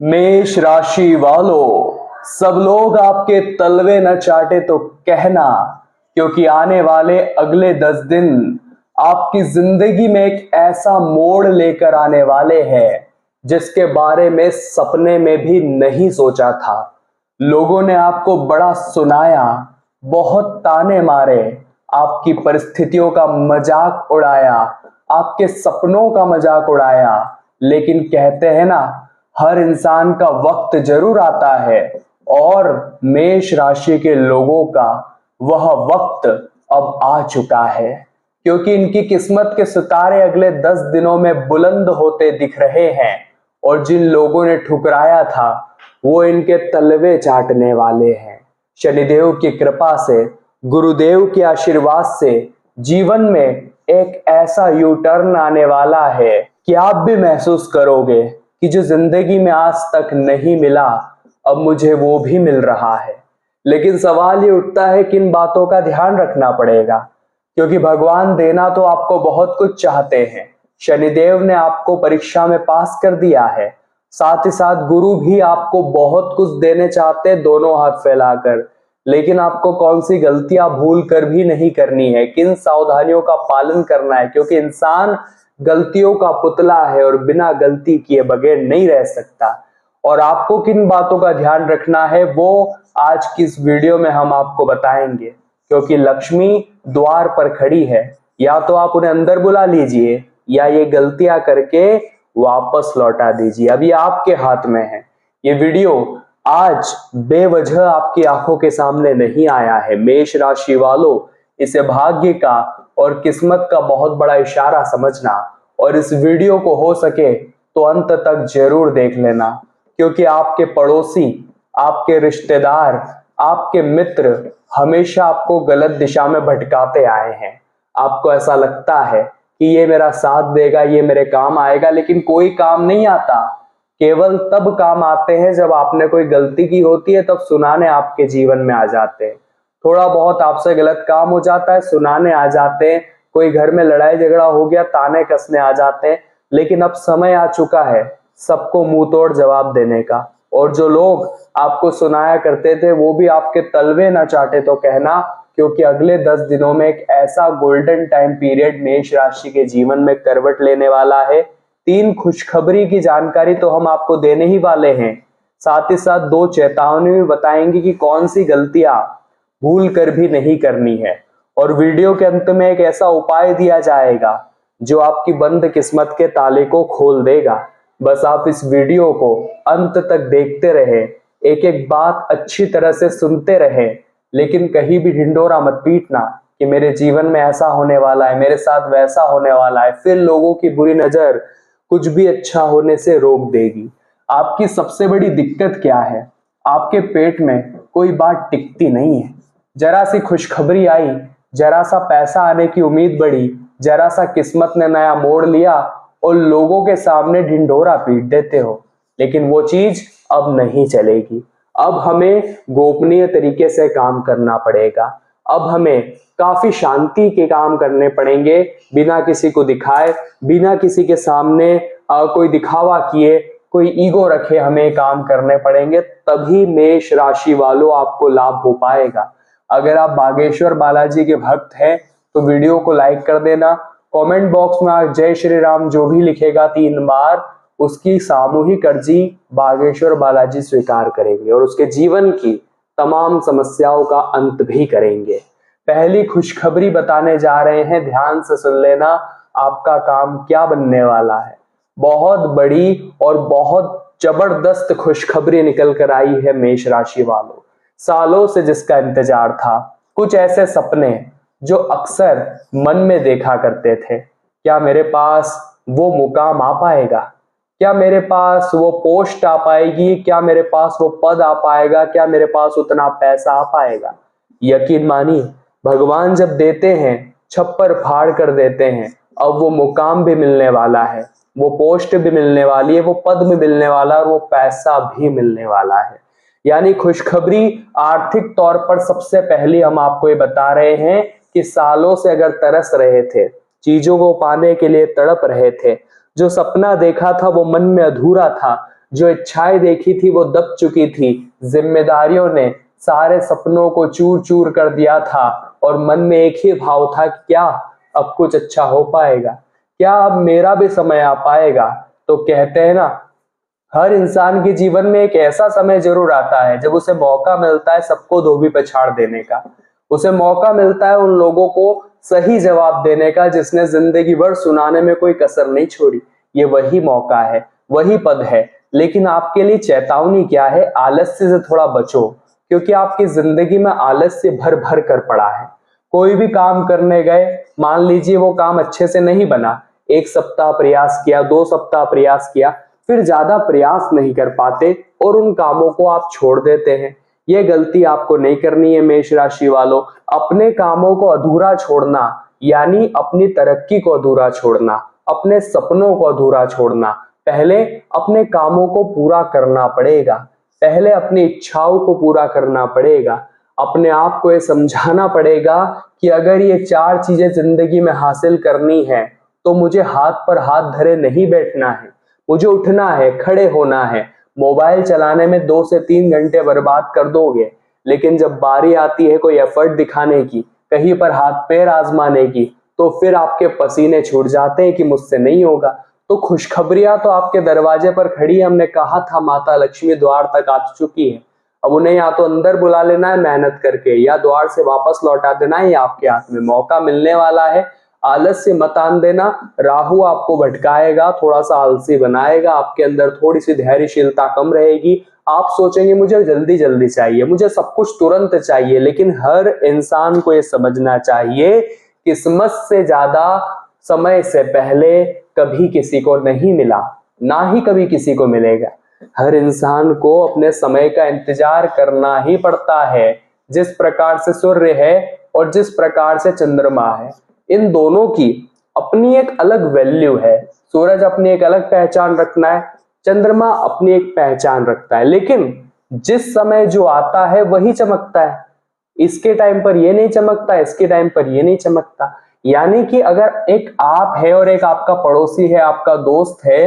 मेष राशि वालों, सब लोग आपके तलवे न चाटे तो कहना, क्योंकि आने वाले अगले 10 दिन आपकी जिंदगी में एक ऐसा मोड़ लेकर आने वाले हैं जिसके बारे में सपने में भी नहीं सोचा था। लोगों ने आपको बड़ा सुनाया, बहुत ताने मारे, आपकी परिस्थितियों का मजाक उड़ाया, आपके सपनों का मजाक उड़ाया, लेकिन कहते हैं ना, हर इंसान का वक्त जरूर आता है और मेष राशि के लोगों का वह वक्त अब आ चुका है, क्योंकि इनकी किस्मत के सितारे अगले 10 दिनों में बुलंद होते दिख रहे हैं और जिन लोगों ने ठुकराया था वो इनके तलवे चाटने वाले हैं। शनिदेव की कृपा से, गुरुदेव के आशीर्वाद से जीवन में एक ऐसा यू टर्न आने वाला है कि आप भी महसूस करोगे कि जो जिंदगी में आज तक नहीं मिला अब मुझे वो भी मिल रहा है। लेकिन सवाल ये उठता है कि इन बातों का ध्यान रखना पड़ेगा, क्योंकि भगवान देना तो आपको बहुत कुछ चाहते हैं। शनिदेव ने आपको परीक्षा में पास कर दिया है, साथ ही साथ गुरु भी आपको बहुत कुछ देने चाहते हैं दोनों हाथ फैलाकर। लेकिन आपको कौन सी गलतियां भूल कर भी नहीं करनी है, किन सावधानियों का पालन करना है, क्योंकि इंसान गलतियों का पुतला है और बिना गलती किए बगैर नहीं रह सकता। और आपको किन बातों का ध्यान रखना है वो आज की इस वीडियो में हम आपको बताएंगे, क्योंकि लक्ष्मी द्वार पर खड़ी है। या तो आप उन्हें अंदर बुला लीजिए या ये गलतियां करके वापस लौटा दीजिए, अभी आपके हाथ में है। ये वीडियो आज बेवजह आपकी आंखों के सामने नहीं आया है। मेष राशि वालों, इसे भाग्य का और किस्मत का बहुत बड़ा इशारा समझना और इस वीडियो को हो सके तो अंत तक जरूर देख लेना, क्योंकि आपके पड़ोसी, आपके रिश्तेदार, आपके मित्र हमेशा आपको गलत दिशा में भटकाते आए हैं। आपको ऐसा लगता है कि ये मेरा साथ देगा, ये मेरे काम आएगा, लेकिन कोई काम नहीं आता। केवल तब काम आते हैं जब आपने कोई गलती की होती है, तब सुनाने आपके जीवन में आ जाते हैं। थोड़ा बहुत आपसे गलत काम हो जाता है, सुनाने आ जाते हैं। कोई घर में लड़ाई झगड़ा हो गया, ताने कसने आ जाते हैं। लेकिन अब समय आ चुका है सबको मुंह तोड़ जवाब देने का, और जो लोग आपको सुनाया करते थे वो भी आपके तलवे ना चाटे तो कहना, क्योंकि अगले 10 दिनों में एक ऐसा गोल्डन टाइम पीरियड मेष राशि के जीवन में करवट लेने वाला है। 3 खुशखबरी की जानकारी तो हम आपको देने ही वाले हैं, साथ ही साथ 2 चेतावनी भी बताएंगे कि कौन सी गलतियां भूल कर भी नहीं करनी है। और वीडियो के अंत में एक ऐसा उपाय दिया जाएगा जो आपकी बंद किस्मत के ताले को खोल देगा। बस आप इस वीडियो को अंत तक देखते रहे, एक एक बात अच्छी तरह से सुनते रहे, लेकिन कहीं भी ढिंढोरा मत पीटना कि मेरे जीवन में ऐसा होने वाला है, मेरे साथ वैसा होने वाला है। फिर लोगों की बुरी नजर कुछ भी अच्छा होने से रोक देगी। आपकी सबसे बड़ी दिक्कत क्या है? आपके पेट में कोई बात टिकती नहीं है। जरा सी खुशखबरी आई, जरा सा पैसा आने की उम्मीद बढ़ी, जरा सा किस्मत ने नया मोड़ लिया और लोगों के सामने ढिंढोरा पीट देते हो। लेकिन वो चीज अब नहीं चलेगी। अब हमें गोपनीय तरीके से काम करना पड़ेगा। अब हमें काफी शांति के काम करने पड़ेंगे, बिना किसी को दिखाए, बिना किसी के सामने कोई दिखावा किए, कोई ईगो रखे हमें काम करने पड़ेंगे। तभी मेष राशि वालों आपको लाभ हो पाएगा। अगर आप बागेश्वर बालाजी के भक्त हैं तो वीडियो को लाइक कर देना। कमेंट बॉक्स में आप जय श्री राम जो भी लिखेगा 3 बार, उसकी सामूहिक अर्जी बागेश्वर बालाजी स्वीकार करेंगे और उसके जीवन की तमाम समस्याओं का अंत भी करेंगे। पहली खुशखबरी बताने जा रहे हैं, ध्यान से सुन लेना। आपका काम क्या बनने वाला है? बहुत बड़ी और बहुत जबरदस्त खुशखबरी निकल कर आई है मेष राशि वालों। सालों से जिसका इंतजार था, कुछ ऐसे सपने जो अक्सर मन में देखा करते थे, क्या मेरे पास वो मुकाम आ पाएगा? क्या मेरे पास वो पोस्ट आ पाएगी? क्या मेरे पास वो पद आ पाएगा? क्या मेरे पास उतना पैसा आ पाएगा? यकीन मानिए, भगवान जब देते हैं छप्पर फाड़ कर देते हैं। अब वो मुकाम भी मिलने वाला है, वो पोस्ट भी मिलने वाली है, वो पद भी मिलने वाला है और वो पैसा भी मिलने वाला है। यानी खुशखबरी आर्थिक तौर पर सबसे पहली हम आपको ये बता रहे हैं कि सालों से अगर तरस रहे थे, चीजों को पाने के लिए तड़प रहे थे, जो सपना देखा था वो मन में अधूरा था, जो इच्छाएं देखी थी वो दब चुकी थी, जिम्मेदारियों ने सारे सपनों को चूर चूर कर दिया था और मन में एक ही भाव था कि क्या अब कुछ अच्छा हो पाएगा, क्या अब मेरा भी समय आ पाएगा। तो कहते हैं ना, हर इंसान के जीवन में एक ऐसा समय जरूर आता है जब उसे मौका मिलता है सबको धोबी पछाड़ देने का, उसे मौका मिलता है उन लोगों को सही जवाब देने का जिसने जिंदगी भर सुनाने में कोई कसर नहीं छोड़ी। ये वही मौका है, वही पद है। लेकिन आपके लिए चेतावनी क्या है? आलस्य से थोड़ा बचो, क्योंकि आपकी जिंदगी में आलस्य भर भर कर पड़ा है। कोई भी काम करने गए, मान लीजिए वो काम अच्छे से नहीं बना, 1 सप्ताह प्रयास किया, 2 सप्ताह प्रयास किया, फिर ज्यादा प्रयास नहीं कर पाते और उन कामों को आप छोड़ देते हैं। ये गलती आपको नहीं करनी है मेष राशि वालों। अपने कामों को अधूरा छोड़ना यानी अपनी तरक्की को अधूरा छोड़ना, अपने सपनों को अधूरा छोड़ना। पहले अपने कामों को पूरा करना पड़ेगा, पहले अपनी इच्छाओं को पूरा करना पड़ेगा। अपने आप को ये समझाना पड़ेगा कि अगर ये 4 चीजें जिंदगी में हासिल करनी है तो मुझे हाथ पर हाथ धरे नहीं बैठना है, मुझे उठना है, खड़े होना है। मोबाइल चलाने में 2 से 3 घंटे बर्बाद कर दोगे, लेकिन जब बारी आती है कोई एफर्ट दिखाने की, कहीं पर हाथ पैर आजमाने की, तो फिर आपके पसीने छूट जाते हैं कि मुझसे नहीं होगा। तो खुशखबरियां तो आपके दरवाजे पर खड़ी है। हमने कहा था माता लक्ष्मी द्वार तक आ चुकी है। अब उन्हें या तो अंदर बुला लेना है मेहनत करके, या द्वार से वापस लौटा देना है, या आपके हाथ में मौका मिलने वाला है। आलस्य मत आन देना। राहु आपको भटकाएगा, थोड़ा सा आलसी बनाएगा, आपके अंदर थोड़ी सी धैर्यशीलता कम रहेगी। आप सोचेंगे मुझे जल्दी जल्दी चाहिए, मुझे सब कुछ तुरंत चाहिए। लेकिन हर इंसान को ये समझना चाहिए, किस्मत से ज्यादा समय से पहले कभी किसी को नहीं मिला, ना ही कभी किसी को मिलेगा। हर इंसान को अपने समय का इंतजार करना ही पड़ता है। जिस प्रकार से सूर्य है और जिस प्रकार से चंद्रमा है, इन दोनों की अपनी एक अलग वैल्यू है। सूरज अपनी एक अलग पहचान रखना है, चंद्रमा अपनी एक पहचान रखता है, लेकिन जिस समय जो आता है वही चमकता है। इसके टाइम पर ये नहीं चमकता, इसके टाइम पर ये नहीं चमकता। यानी कि अगर एक आप है और एक आपका पड़ोसी है, आपका दोस्त है,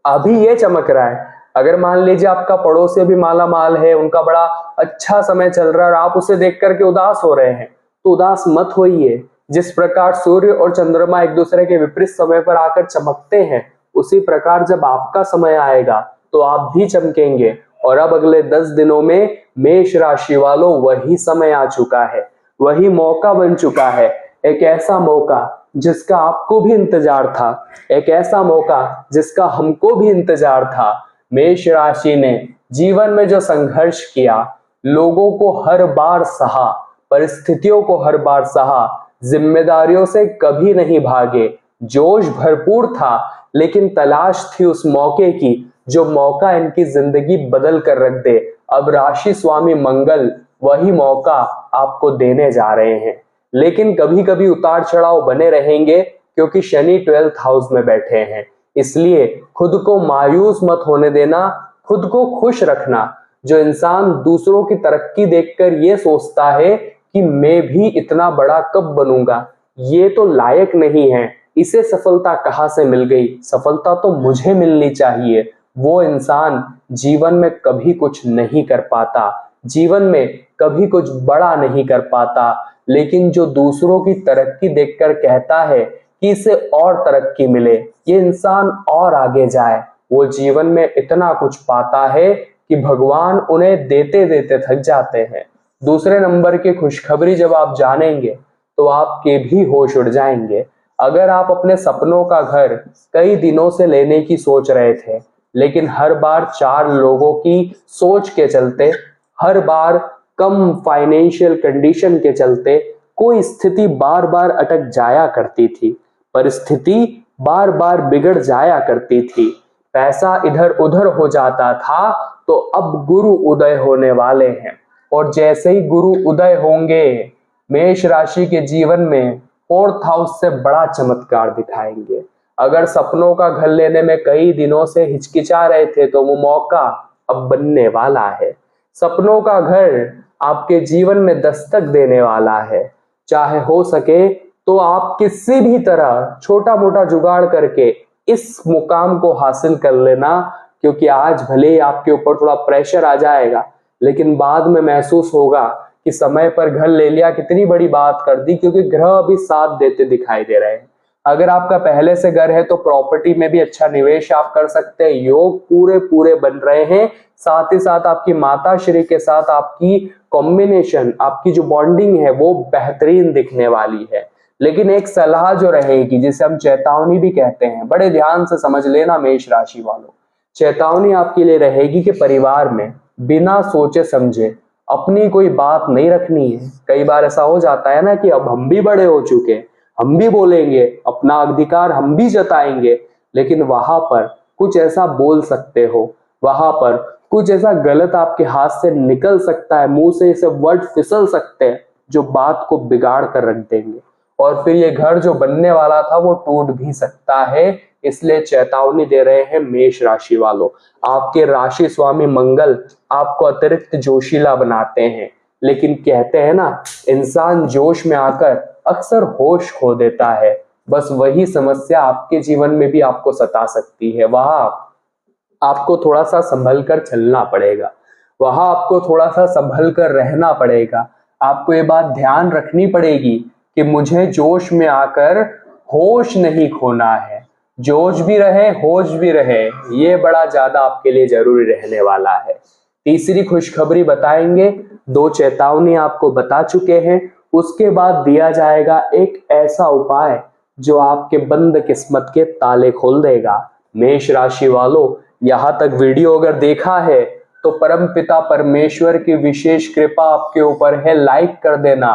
अभी ये चमक रहा है। अगर मान लीजिए आपका पड़ोसी भी माला माल है, उनका बड़ा अच्छा समय चल रहा है और आप उसे देख करके उदास हो रहे हैं, तो उदास मत होइए। जिस प्रकार सूर्य और चंद्रमा एक दूसरे के विपरीत समय पर आकर चमकते हैं, उसी प्रकार जब आपका समय आएगा तो आप भी चमकेंगे। और अब अगले 10 दिनों में मेष राशि वालों वही समय आ चुका है, वही मौका बन चुका है। एक ऐसा मौका जिसका आपको भी इंतजार था, एक ऐसा मौका जिसका हमको भी इंतजार था। मेष राशि ने जीवन में जो संघर्ष किया, लोगों को हर बार सहा, परिस्थितियों को हर बार सहा, जिम्मेदारियों से कभी नहीं भागे, जोश भरपूर था, लेकिन तलाश थी उस मौके की जो मौका इनकी जिंदगी बदल कर रख दे। अब राशि स्वामी मंगल वही मौका आपको देने जा रहे हैं। लेकिन कभी कभी उतार चढ़ाव बने रहेंगे, क्योंकि शनि 12th हाउस में बैठे हैं। इसलिए खुद को मायूस मत होने देना, खुद को खुश रखना। जो इंसान दूसरों की तरक्की देखकर ये सोचता है कि मैं भी इतना बड़ा कब बनूंगा, ये तो लायक नहीं है, इसे सफलता कहां से मिल गई, सफलता तो मुझे मिलनी चाहिए, वो इंसान जीवन में कभी कुछ नहीं कर पाता, जीवन में कभी कुछ बड़ा नहीं कर पाता। लेकिन जो दूसरों की तरक्की देखकर कहता है कि इसे और तरक्की मिले, ये इंसान और आगे जाए, वो जीवन में इतना कुछ पाता है कि भगवान उन्हें देते देते थक जाते हैं। दूसरे नंबर की खुशखबरी जब आप जानेंगे तो आपके भी होश उड़ जाएंगे। अगर आप अपने सपनों का घर कई दिनों से लेने की सोच रहे थे, लेकिन हर बार 4 लोगों की सोच के चलते, हर बार कम फाइनेंशियल कंडीशन के चलते कोई स्थिति बार बार अटक जाया करती थी, परिस्थिति बार बार बिगड़ जाया करती थी, पैसा इधर उधर हो जाता था, तो अब गुरु उदय होने वाले हैं। और जैसे ही गुरु उदय होंगे, मेष राशि के जीवन में 4th हाउस से बड़ा चमत्कार दिखाएंगे। अगर सपनों का घर लेने में कई दिनों से हिचकिचा रहे थे, तो वो मौका अब बनने वाला है। सपनों का घर आपके जीवन में दस्तक देने वाला है। चाहे हो सके तो आप किसी भी तरह छोटा मोटा जुगाड़ करके इस मुकाम को हासिल कर लेना। क्योंकि आज भले ही आपके ऊपर थोड़ा प्रेशर आ जाएगा, लेकिन बाद में महसूस होगा कि समय पर घर ले लिया कितनी बड़ी बात कर दी, क्योंकि ग्रह अभी साथ देते दिखाई दे रहे हैं। अगर आपका पहले से घर है तो प्रॉपर्टी में भी अच्छा निवेश आप कर सकते हैं। योग पूरे पूरे बन रहे हैं। साथ ही साथ आपकी माता श्री के साथ आपकी कॉम्बिनेशन, आपकी जो बॉन्डिंग है वो बेहतरीन दिखने वाली है। लेकिन एक सलाह जो रहेगी, जिसे हम चेतावनी भी कहते हैं, बड़े ध्यान से समझ लेना मेष राशि वालों। चेतावनी आपके लिए रहेगी कि परिवार में बिना सोचे समझे अपनी कोई बात नहीं रखनी है। कई बार ऐसा हो जाता है ना कि अब हम भी बड़े हो चुके हैं, हम भी बोलेंगे, अपना अधिकार हम भी जताएंगे, लेकिन वहां पर कुछ ऐसा बोल सकते हो, वहां पर कुछ ऐसा गलत आपके हाथ से निकल सकता है, मुंह से ऐसे वर्ड फिसल सकते हैं जो बात को बिगाड़ कर रख देंगे, और फिर ये घर जो बनने वाला था वो टूट भी सकता है। इसलिए चेतावनी दे रहे हैं मेष राशि वालों। आपके राशि स्वामी मंगल आपको अतिरिक्त जोशीला बनाते हैं, लेकिन कहते हैं ना, इंसान जोश में आकर अक्सर होश खो देता है। बस वही समस्या आपके जीवन में भी आपको सता सकती है। वहां आपको थोड़ा सा संभल कर चलना पड़ेगा, वहां आपको थोड़ा सा संभल कर रहना पड़ेगा। आपको ये बात ध्यान रखनी पड़ेगी कि मुझे जोश में आकर होश नहीं खोना है। जोश भी रहे, होश भी रहे, ये बड़ा ज्यादा आपके लिए जरूरी रहने वाला है। तीसरी खुशखबरी बताएंगे, 2 चेतावनी आपको बता चुके हैं। उसके बाद दिया जाएगा एक ऐसा उपाय जो आपके बंद किस्मत के ताले खोल देगा। मेष राशि वालों, यहां तक वीडियो अगर देखा है तो परम पिता परमेश्वर की विशेष कृपा आपके ऊपर है। लाइक कर देना।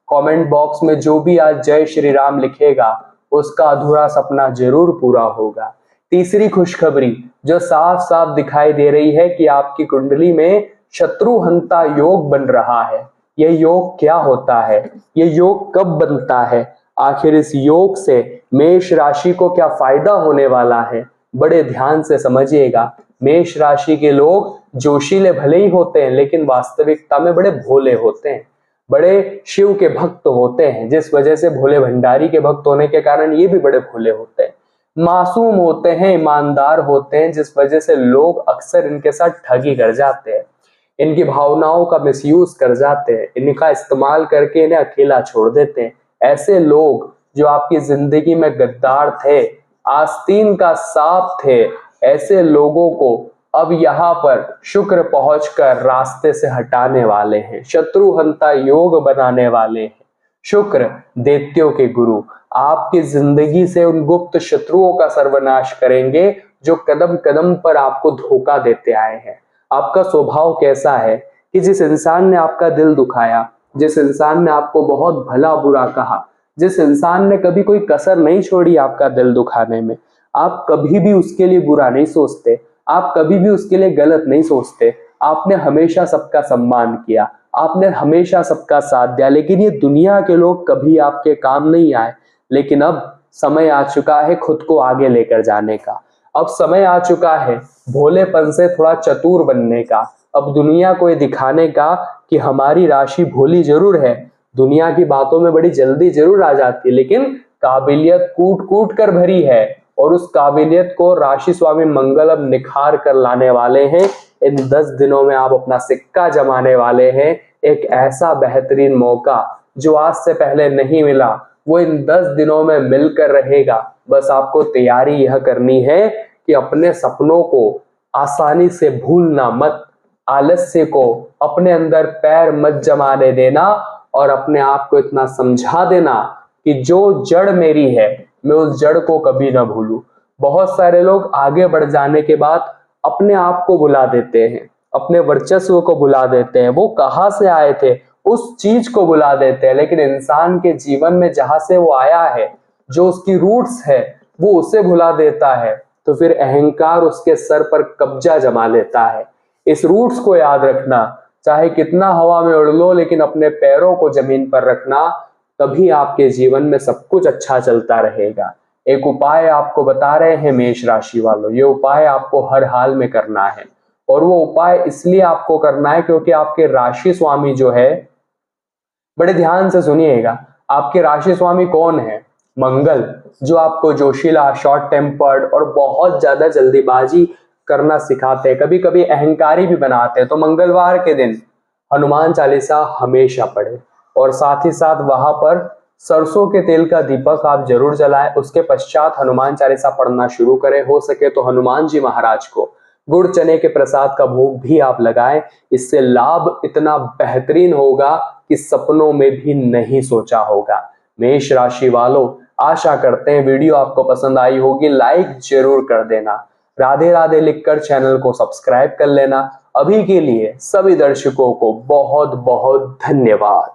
कमेंट बॉक्स में जो भी आज जय श्री राम लिखेगा उसका अधूरा सपना जरूर पूरा होगा। तीसरी खुशखबरी जो साफ साफ दिखाई दे रही है कि आपकी कुंडली में शत्रुहंता योग बन रहा है। यह योग क्या होता है, यह योग कब बनता है, आखिर इस योग से मेष राशि को क्या फायदा होने वाला है, बड़े ध्यान से समझिएगा। मेष राशि के लोग जोशीले भले ही होते हैं, लेकिन वास्तविकता में बड़े भोले होते हैं, बड़े शिव के भक्त होते हैं, जिस वजह से भोले भंडारी के भक्त होने के कारण ये भी बड़े भोले होते हैं। मासूम होते हैं, ईमानदार होते हैं, जिस वजह से लोग अक्सर इनके साथ ठगी कर जाते हैं, इनकी भावनाओं का मिसयूज कर जाते हैं, इनका इस्तेमाल करके इन्हें अकेला छोड़ देते हैं। ऐसे लोग जो आपकी जिंदगी में गद्दार थे, आस्तीन का सांप थे, ऐसे लोगों को अब यहाँ पर शुक्र पहुंचकर रास्ते से हटाने वाले हैं, शत्रुहंता योग बनाने वाले हैं। शुक्र दैत्यों के गुरु आपकी जिंदगी से उन गुप्त शत्रुओं का सर्वनाश करेंगे जो कदम कदम पर आपको धोखा देते आए हैं। आपका स्वभाव कैसा है कि जिस इंसान ने आपका दिल दुखाया, जिस इंसान ने आपको बहुत भला बुरा कहा, जिस इंसान ने कभी कोई कसर नहीं छोड़ी आपका दिल दुखाने में, आप कभी भी उसके लिए बुरा नहीं सोचते, आप कभी भी उसके लिए गलत नहीं सोचते। आपने हमेशा सबका सम्मान किया, आपने हमेशा सबका साथ दिया, लेकिन ये दुनिया के लोग कभी आपके काम नहीं आए। लेकिन अब समय आ चुका है खुद को आगे लेकर जाने का। अब समय आ चुका है भोलेपन से थोड़ा चतुर बनने का। अब दुनिया को ये दिखाने का कि हमारी राशि भोली जरूर है, दुनिया की बातों में बड़ी जल्दी जरूर आ जाती है, लेकिन काबिलियत कूट कूट कर भरी है, और उस काबिलियत को राशि स्वामी मंगल अब निखार कर लाने वाले हैं। इन 10 दिनों में आप अपना सिक्का जमाने वाले हैं। एक ऐसा बेहतरीन मौका जो आज से पहले नहीं मिला, वो इन 10 दिनों में मिलकर रहेगा। बस आपको तैयारी यह करनी है कि अपने सपनों को आसानी से भूलना मत, आलस्य को अपने अंदर पैर मत जमाने देना, और अपने आप को इतना समझा देना कि जो जड़ मेरी है मैं उस जड़ को कभी ना भूलूं। बहुत सारे लोग आगे बढ़ जाने के बाद अपने आप को भुला देते हैं, अपने वर्चस्व को भुला देते हैं, वो कहाँ से आए थे उस चीज को भुला देते हैं। लेकिन इंसान के जीवन में जहां से वो आया है, जो उसकी रूट्स है, वो उसे भुला देता है, तो फिर अहंकार उसके सर पर कब्जा जमा लेता है। इस रूट्स को याद रखना, चाहे कितना हवा में उड़ लो, लेकिन अपने पैरों को जमीन पर रखना, तभी आपके जीवन में सब कुछ अच्छा चलता रहेगा। एक उपाय आपको बता रहे हैं मेष राशि वालों, ये उपाय आपको हर हाल में करना है, और वो उपाय इसलिए आपको करना है क्योंकि आपके राशि स्वामी जो है, बड़े ध्यान से सुनिएगा, आपके राशि स्वामी कौन है? मंगल, जो आपको जोशीला, शॉर्ट टेम्पर्ड और बहुत ज्यादा जल्दीबाजी करना सिखाते हैं, कभी कभी अहंकारी भी बनाते हैं। तो मंगलवार के दिन हनुमान चालीसा हमेशा पढ़े और साथ ही साथ वहां पर सरसों के तेल का दीपक आप जरूर जलाएं। उसके पश्चात हनुमान चालीसा पढ़ना शुरू करें। हो सके तो हनुमान जी महाराज को गुड़ चने के प्रसाद का भोग भी आप लगाएं। इससे लाभ इतना बेहतरीन होगा कि सपनों में भी नहीं सोचा होगा। मेष राशि वालों, आशा करते हैं वीडियो आपको पसंद आई होगी। लाइक जरूर कर देना, राधे राधे लिखकर चैनल को सब्सक्राइब कर लेना। अभी के लिए सभी दर्शकों को बहुत बहुत धन्यवाद।